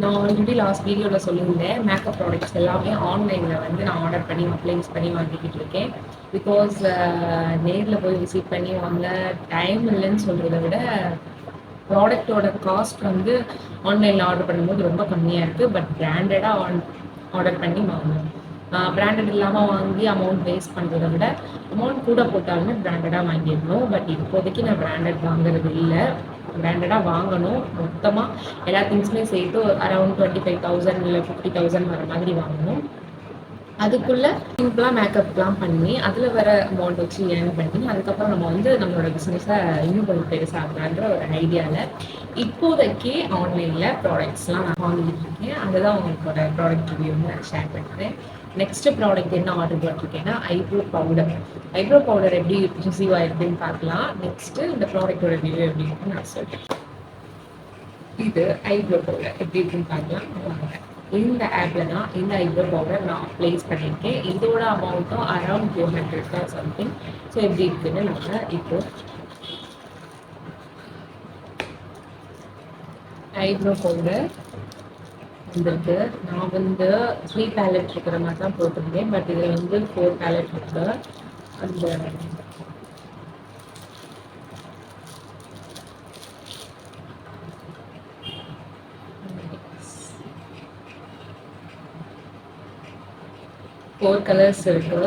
நான் already last வீடியோவில் சொல்லியிருந்தேன், மேக்கப் ப்ராடக்ட்ஸ் எல்லாமே ஆன்லைனில் வந்து நான் ஆர்டர் பண்ணி அப்ளைஸ் பண்ணி வாங்கிக்கிட்டு இருக்கேன். பிகாஸ் நேரில் போய் விசிட் பண்ணி வாங்க டைம் இல்லைன்னு சொல்கிறத விட ப்ராடக்ட்டோட காஸ்ட் வந்து ஆன்லைனில் ஆர்டர் பண்ணும்போது ரொம்ப கம்மியாக இருக்குது. பட் பிராண்டடாக ஆர்டர் பண்ணி வாங்கணும். பிராண்டட் இல்லாமல் வாங்கி அமௌண்ட் வேஸ்ட் பண்ணுறத விட அமௌண்ட் கூட போட்டாலுமே பிராண்டடாக வாங்கிடணும். பட் இப்போதைக்கு நான் பிராண்டட் வாங்குறது இல்லை. பிராண்டடாக வாங்கணும். மொத்தமாக எல்லா திங்ஸுமே சேர்த்து அரௌண்ட் 25,000 இல்லை 50,000 வர மாதிரி வாங்கணும். அதுக்குள்ள சிம்பிளாக மேக்கப்லாம் பண்ணி அதில் வர அமௌண்ட் வச்சு ஏர்ன் பண்ணி அதுக்கப்புறம் நம்ம வந்து நம்மளோட பிஸ்னஸை இன்னும் கொஞ்சம் பெருசாகலான்ற ஒரு ஐடியாவில் இப்போதைக்கு ஆன்லைனில் ப்ராடக்ட்ஸ்லாம் நான் வாங்கிட்டு இருக்கேன். அதுதான் உங்களோட ப்ராடக்ட் ரிவ்யூ நான் ஷேர் பண்ணுறேன். நெக்ஸ்ட் ப்ராடக்ட் என்ன ஆர்டர் போட்டிருக்கேன்னா ஐப்ரோ பவுடர். ஐப்ரோ பவுடர் எப்படி ரிசீவ் ஆயிருக்குன்னு பார்க்கலாம். நெக்ஸ்ட்டு இந்த ப்ராடக்டோட ரிவ்யூ எப்படி இருக்குன்னு நான் சொல்கிறேன். இது ஐப்ரோ பவுடர் எப்படி இருக்குன்னு பார்க்கலாம் வாங்க. இந்த ஆப்பில் தான் இந்த ஐப்ரோ பவுடர் நான் ப்ளேஸ் பண்ணியிருக்கேன். இதோட அமௌண்ட்டும் அரௌண்ட் 200 தான் சம்திங். ஸோ எப்படி இருக்குன்னு நம்ம இப்போ ஐப்ரோ பவுடர் வந்துருக்கு. நான் வந்து 3 பேலட் இருக்கிற மாதிரி தான் போட்டிருந்தேன். பட் இதில் வந்து 4 பேலட் இருக்கு. அந்த 4 கலர்ஸ் இருக்கு.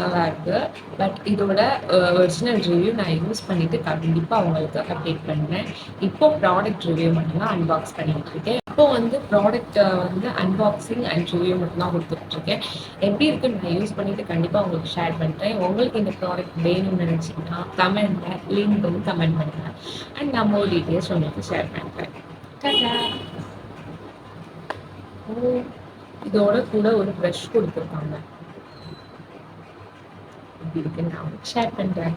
நல்லா இருக்கு. பட் இதோட ஒரிஜினல் ரிவ்யூ நான் யூஸ் பண்ணிட்டு கண்டிப்பாக உங்களுக்கு அப்டேட் பண்ணுறேன். இப்போ ப்ராடக்ட் ரிவ்யூ மட்டும்தான் அன்பாக்ஸ் பண்ணிட்டு இருக்கேன். இப்போ வந்து ப்ராடக்ட் வந்து அன்பாக்சிங் அண்ட் ரிவ்யூ மட்டும்தான் கொடுத்துட்ருக்கேன். எப்படி இருக்குன்னு நான் யூஸ் பண்ணிட்டு கண்டிப்பாக உங்களுக்கு ஷேர் பண்ணுறேன். உங்களுக்கு இந்த ப்ராடக்ட் வேணும்னு நினச்சிங்கன்னா கமெண்ட்டில் லிங்க் வந்து கமெண்ட் பண்ணுங்கள். அண்ட் நான் மோர் டீட்டெயில்ஸ் உங்களுக்கு ஷேர் பண்ணுறேன். இதோட கூட ஒரு ப்ரஷ் கொடுத்துருக்காங்க. எப்படி இருக்குன்னு நான் ஷேர் பண்ணுறேன்.